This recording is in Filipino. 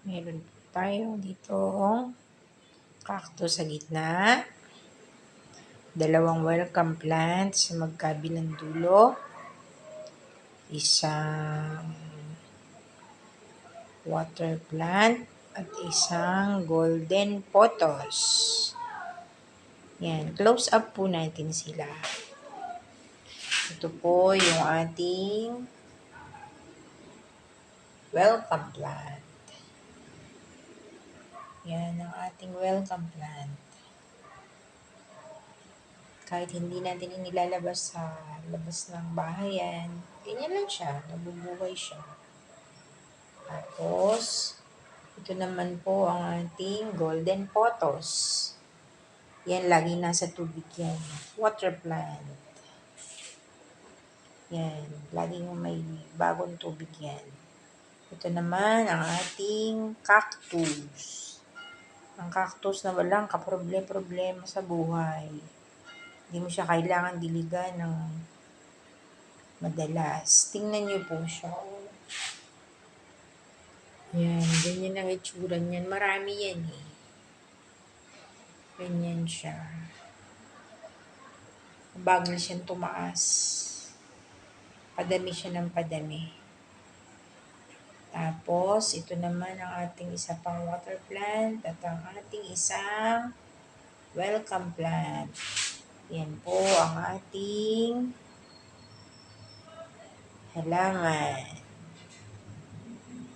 Meron tayo dito cactus sa gitna. Dalawang welcome plant sa magkabilang dulo. Isang water plant at isang golden pothos. Yan, close up po natin sila. Ito po yung ating welcome plant. Yan ang ating welcome plant. Kahit hindi natin inilalabas sa labas ng bahay yan, ganyan lang siya, nabubuhay siya. Tapos, ito naman po ang ating golden pothos. Yan, lagi nasa tubig yan. Water plant. Yan, laging may bagong tubig yan. Ito naman ang ating cactus. Ang cactus na walang kaproblema sa buhay. Hindi mo siya kailangan diligan ng madalas. Tingnan niyo po siya. Yan, ganyan ang itsura niyan. Marami yan eh. Ganyan siya. Bagal siyang tumaas. Padami siya ng padami. Tapos, ito naman ang ating isa pang water plant at ang ating isang welcome plant. Yan po ang ating halaman.